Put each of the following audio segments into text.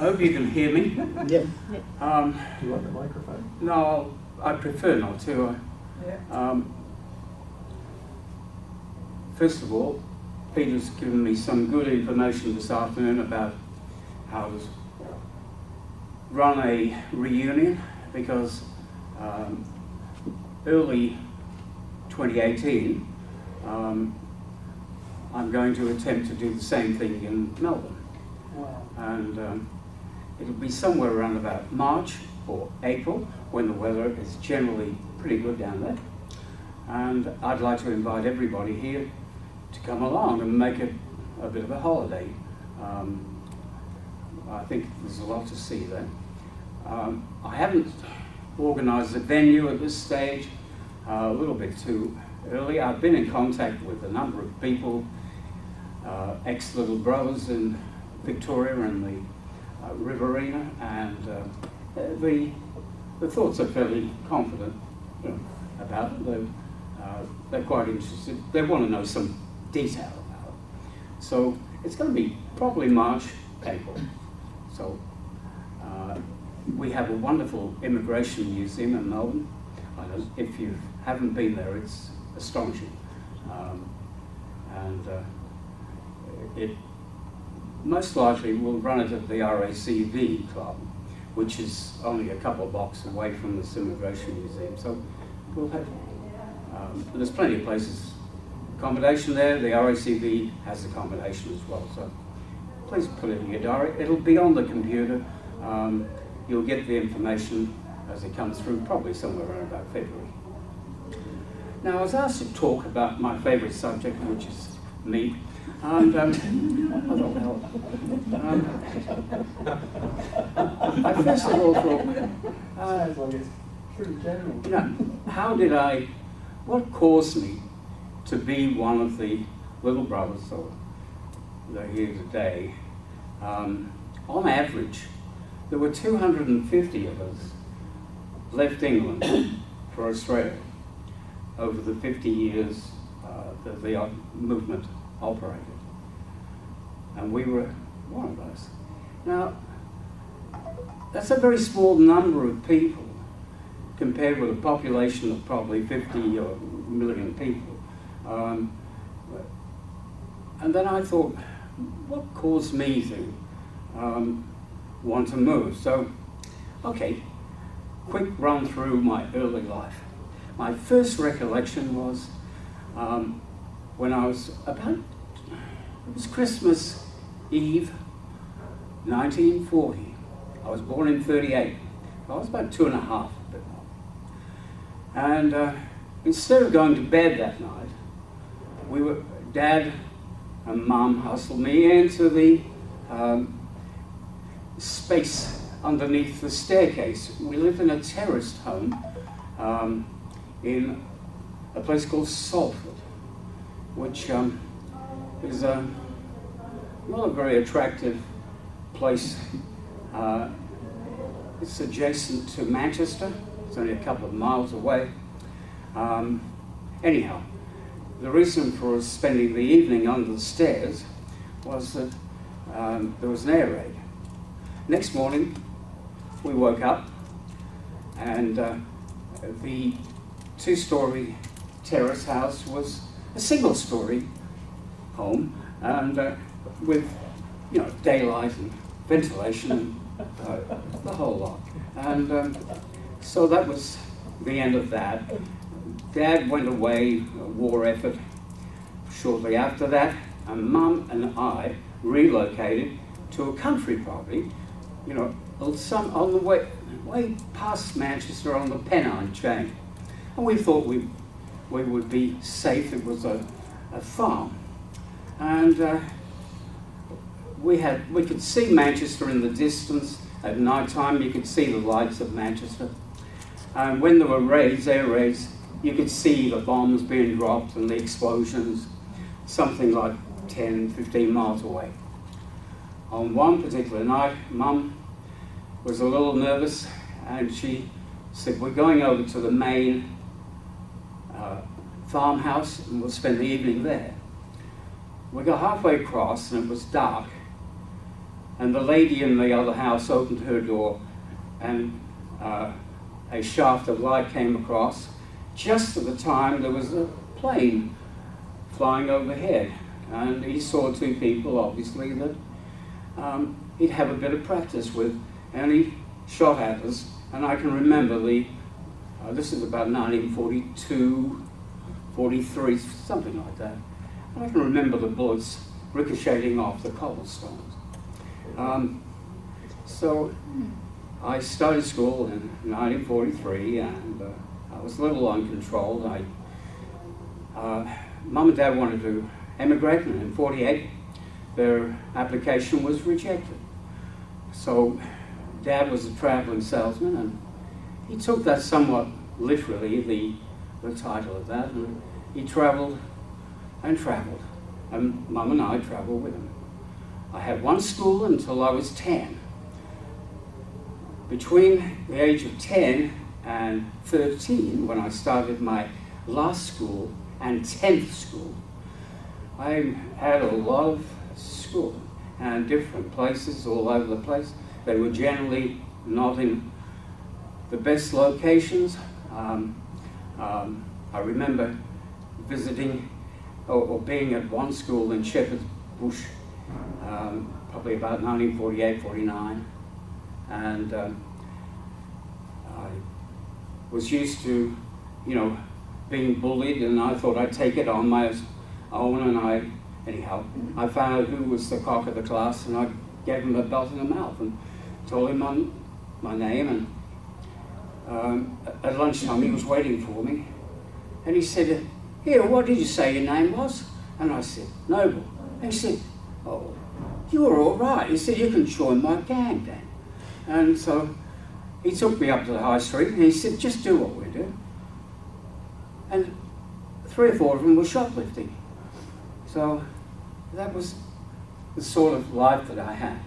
I hope you can hear me. Yeah. Do you want the microphone? No, I prefer not to. First of all, Peter's given me some good information this afternoon about how to run a reunion, because early 2018 I'm going to attempt to do the same thing in Melbourne. Wow. And it'll be somewhere around about March or April, when the weather is generally pretty good down there. And I'd like to invite everybody here to come along and make it a bit of a holiday. I think there's a lot to see there. I haven't organised a venue at this stage, a little bit too early. I've been in contact with a number of people, ex-Little Brothers in Victoria and the Riverina, and the thoughts are fairly confident, you know, about it. They're quite interested. They want to know some detail about it. So it's going to be probably March, April. So we have a wonderful immigration museum in Melbourne. If you haven't been there, it's astonishing. It most likely will run it at the RACV Club, which is only a couple of blocks away from this immigration museum. So we'll have, there's plenty of places, accommodation there. The RACV has accommodation as well. So please put it in your diary. It'll be on the computer. You'll get the information as it comes through, probably somewhere around about February. Now, I was asked to talk about my favourite subject, which is meat. And I thought, well, I first of all thought, Sounds like it's pretty general. you know, what caused me to be one of the Little Brothers, or they're here today? On average, there were 250 of us left England for Australia over the 50 years that the movement operated. And we were one of those. Now, that's a very small number of people compared with a population of probably 50 million people. And then I thought, what caused me to want to move? So, okay, quick run through my early life. My first recollection was when I was about, it was Christmas Eve, 1940. I was born in 38. I was about 2 and a half, a bit more. And instead of going to bed that night, Dad and Mum hustled me into the space underneath the staircase. We lived in a terraced home in a place called Salford, which is not a very attractive place. It's adjacent to Manchester. It's only a couple of miles away. Anyhow, the reason for us spending the evening under the stairs was that there was an air raid. Next morning, we woke up, and the 2-story terrace house was a single-story home, and with, you know, daylight and ventilation and the whole lot. And so that was the end of that. Dad went away, a war effort, shortly after that, and Mum and I relocated to a country property, you know, on the way past Manchester on the Pennine chain. And we thought we would be safe. It was a farm. And we could see Manchester in the distance. At night time, you could see the lights of Manchester. And when there were raids, air raids, you could see the bombs being dropped and the explosions, something like 10, 15 miles away. On one particular night, Mum was a little nervous, and she said, we're going over to the main farmhouse, and we'll spend the evening there. We got halfway across, and it was dark, and the lady in the other house opened her door, and a shaft of light came across. Just at the time there was a plane flying overhead, and he saw two people, obviously, that he'd have a bit of practice with, and he shot at us. And I can remember this is about 1942, 43, something like that. And I can remember the bullets ricocheting off the cobblestones. So I started school in 1943, and I was a little uncontrolled. Mum and Dad wanted to emigrate, and in 48 their application was rejected. So Dad was a travelling salesman, and he took that somewhat literally, the title of that, and he travelled and travelled, and Mum and I travelled with him. I had one school until I was 10. Between the age of 10 and 13, when I started my last school and 10th school, I had a lot of school and different places all over the place. They were generally not in the best locations. I remember visiting or being at one school in Shepherd's Bush, probably about 1948, 49, and I was used to, being bullied, and I thought I'd take it on my own, and anyhow, I found out who was the cock of the class, and I gave him a belt in the mouth and told him my name, and at lunchtime he was waiting for me, and he said, "Here, what did you say your name was?" And I said, "Noble." And he said, "Oh, you're all right." He said, "You can join my gang then." And so he took me up to the high street, and he said, "Just do what we do." And 3 or 4 of them were shoplifting. So that was the sort of life that I had.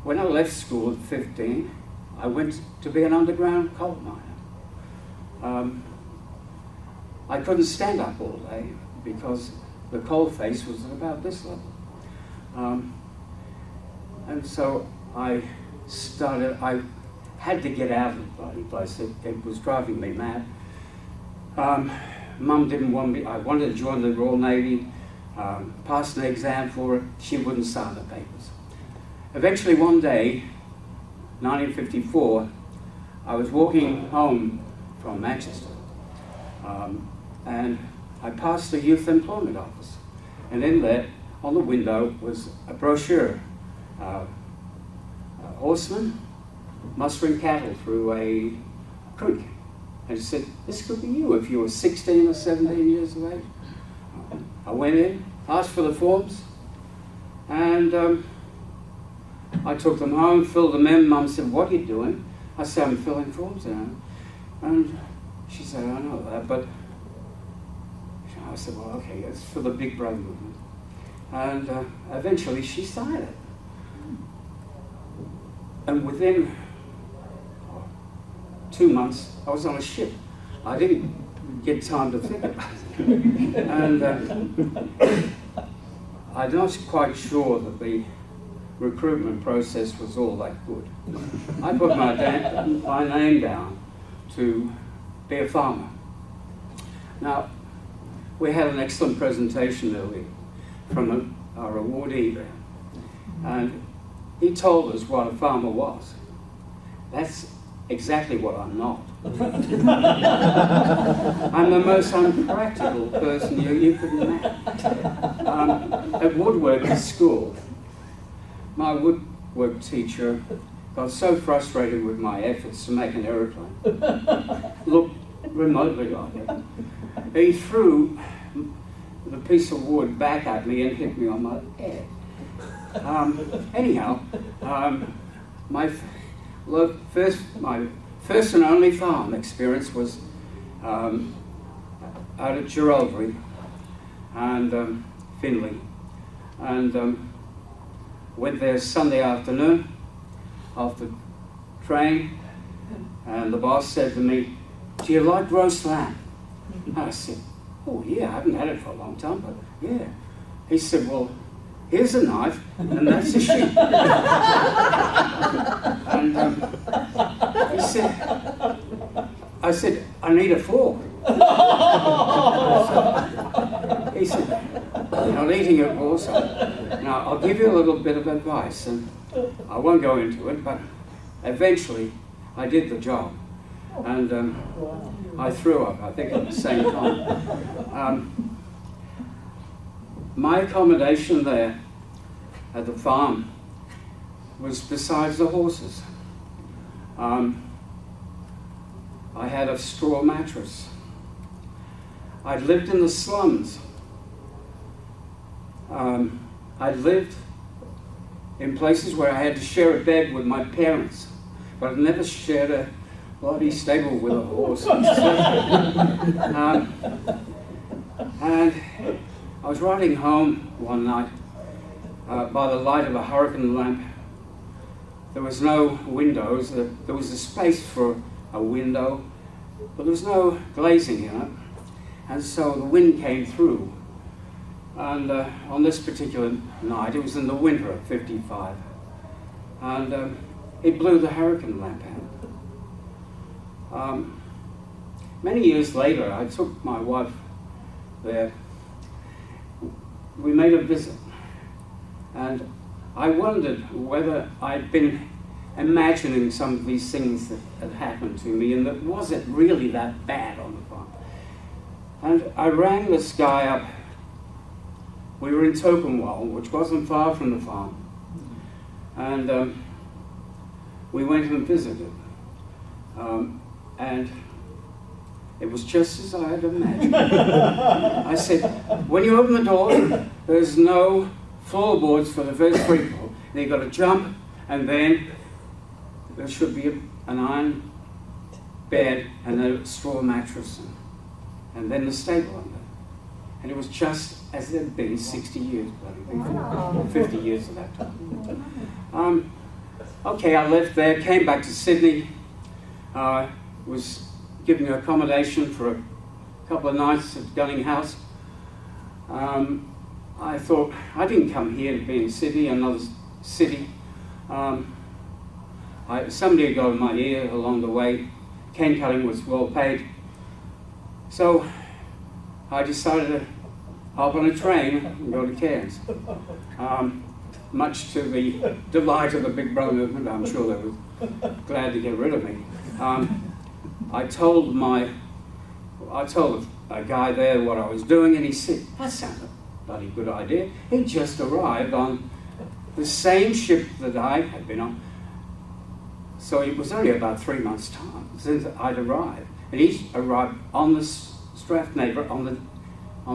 When I left school at 15, I went to be an underground coal miner. I couldn't stand up all day because the coal face was at about this level. And so I had to get out of the bloody place. It was driving me mad. Mum didn't want me. I wanted to join the Royal Navy, passed an exam for it. She wouldn't sign the papers. Eventually one day, 1954, I was walking home from Manchester, and I passed the Youth Employment Office. And in there, on the window, was a brochure. Horsemen mustering cattle through a creek. And it said, "This could be you if you were 16 or 17 years of age." I went in, asked for the forms, and I took them home, filled them in. Mum said, "What are you doing?" I said, "I'm filling forms in." And she said, "I know that, but..." I said, "Well, okay, it's for the Big Brother movement." And eventually she signed it. And within 2 months, I was on a ship. I didn't get time to think about it. And I'm not quite sure that the recruitment process was all that good. I put my name down to be a farmer. Now, we had an excellent presentation earlier from our awardee there, and he told us what a farmer was. That's exactly what I'm not. I'm the most unpractical person you could imagine. At woodworking school, my woodwork teacher got so frustrated with my efforts to make an aeroplane, looked remotely like it. He threw the piece of wood back at me and hit me on my head. Anyhow, my first and only farm experience was out at Geraldry and Finley, and went there Sunday afternoon after train, and the boss said to me, "Do you like roast lamb?" I said, "Oh yeah, I haven't had it for a long time, but yeah." He said, "Well, here's a knife, and that's a sheep. And I said, I need a fork. He said, you're not eating it also. Now, I'll give you a little bit of advice, and I won't go into it, but eventually I did the job. And I threw up, I think, at the same time. My accommodation there at the farm was besides the horses. I had a straw mattress. I'd lived in the slums. I'd lived in places where I had to share a bed with my parents, but I'd never shared a bloody stable with a horse. And I was riding home one night by the light of a hurricane lamp. There was no windows. There was a space for a window, but there was no glazing in it. And so the wind came through. And on this particular night, it was in the winter of '55, and it blew the hurricane lamp out. Many years later, I took my wife there. We made a visit, and I wondered whether I'd been imagining some of these things that had happened to me, and that was it really that bad on the farm. And I rang this guy up. We were in Tocumwell, which wasn't far from the farm, and we went and visited. And it was just as I had imagined. I said, when you open the door, there's no floorboards for the first 3 floors. Then you've got to jump, and then there should be an iron bed and a straw mattress, and then the stable under. And it was just as it had been 60 years before, 50 years at that time. Okay, I left there, came back to Sydney, was given accommodation for a couple of nights at Gunning House. I thought, I didn't come here to be in Sydney, another city. Somebody had got in my ear along the way. Cane cutting was well paid. So I decided to hop on a train and go to Cairns. Much to the delight of the Big Brother movement, I'm sure they were glad to get rid of me. I told a guy there what I was doing, and he said, that sounds a bloody good idea. He just arrived on the same ship that I had been on. So it was only about 3 months' time since I'd arrived. And he arrived on the Strathnaver on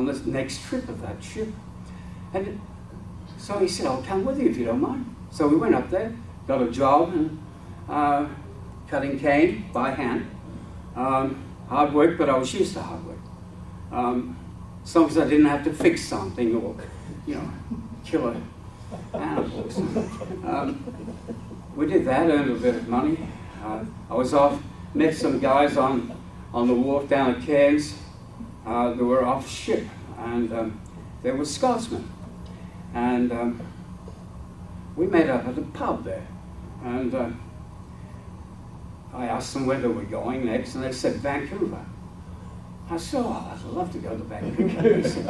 the next trip of that ship. And so he said, I'll come with you if you don't mind. So we went up there, got a job, and cutting cane by hand. Hard work, but I was used to hard work. As long as I didn't have to fix something or, kill an animal or something. We did that, earned a bit of money. I was off, met some guys on the wharf down at Cairns. They were off ship, and they were Scotsmen. And we met up at a pub there. And I asked them where they were going next, and they said Vancouver. I said, oh, I'd love to go to Vancouver. They said,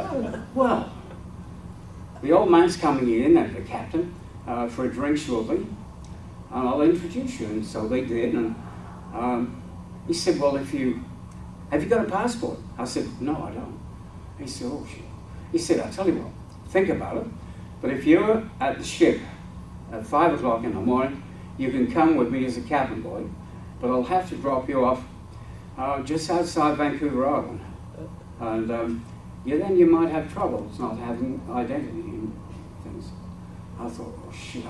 well, the old man's coming in, and the captain, for a drink shortly, and I'll introduce you. And so they did, and he said, well, have you got a passport? I said, no, I don't. He said, oh, shit. He said, I'll tell you what, think about it, but if you're at the ship at 5 o'clock in the morning, you can come with me as a cabin boy, but I'll have to drop you off just outside Vancouver Island. And then you might have troubles not having identity and things. I thought, oh shit,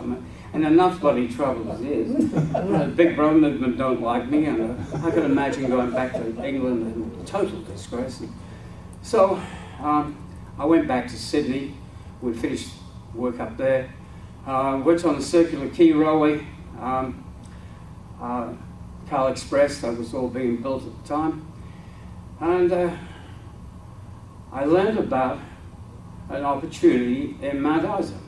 and enough bloody trouble as it is. The Big Brother movement don't like me, and I could imagine going back to England in total disgrace. So I went back to Sydney. We finished work up there. Worked on the Circular Quay Railway, Carl Express, that was all being built at the time. And I learned about an opportunity in Mount Isa.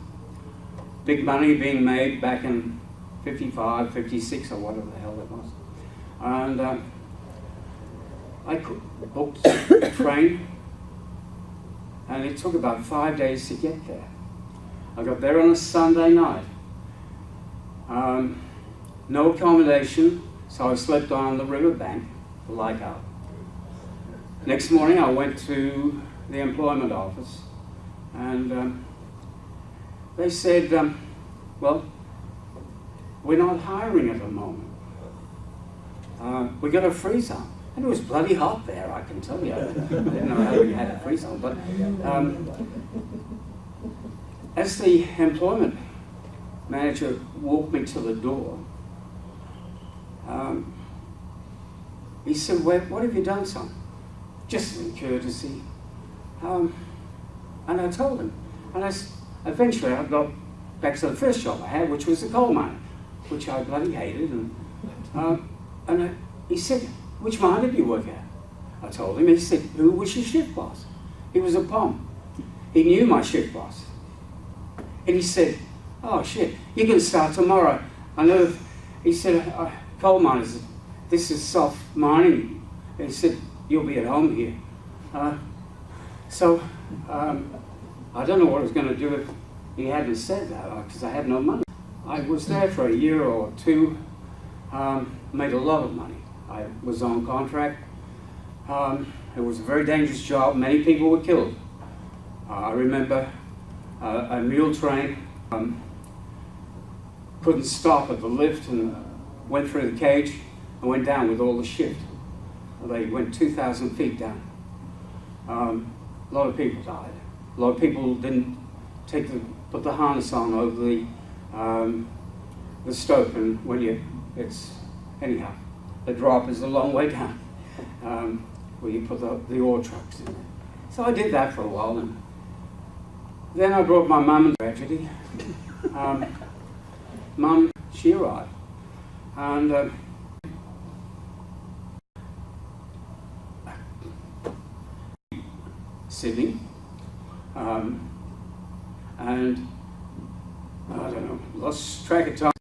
big money being made back in 55, 56 or whatever the hell it was. And I booked a train, and it took about 5 days to get there. I got there on a Sunday night. No accommodation, so I slept on the riverbank, the Leichhardt. Next morning I went to the employment office, and they said, well, we're not hiring at the moment. We got a freeze on. And it was bloody hot there, I can tell you. I didn't know how we had a freeze on. But as the employment manager walked me to the door, he said, well, what have you done, son? Just in courtesy. And I told him. And eventually I got back to the first job I had, which was the coal mine, which I bloody hated. And he said, which mine did you work at? I told him. He said, who was your shift boss? He was a POM. He knew my shift boss. And he said, oh shit, you can start tomorrow. I know, he said, coal miners, this is soft mining. And he said, you'll be at home here. So I don't know what I was going to do if he hadn't said that, because I had no money. I was there for a year or two, made a lot of money. I was on contract. It was a very dangerous job. Many people were killed. I remember a mule train couldn't stop at the lift and went through the cage and went down with all the shift. They went 2,000 feet down. A lot of people died. A lot of people didn't put the harness on over the stope, and when anyhow, the drop is a long way down, where you put the ore trucks in there. So I did that for a while, and then I brought my mum in tragedy. Mum, she arrived, and Sydney, and I don't know, lost track of time.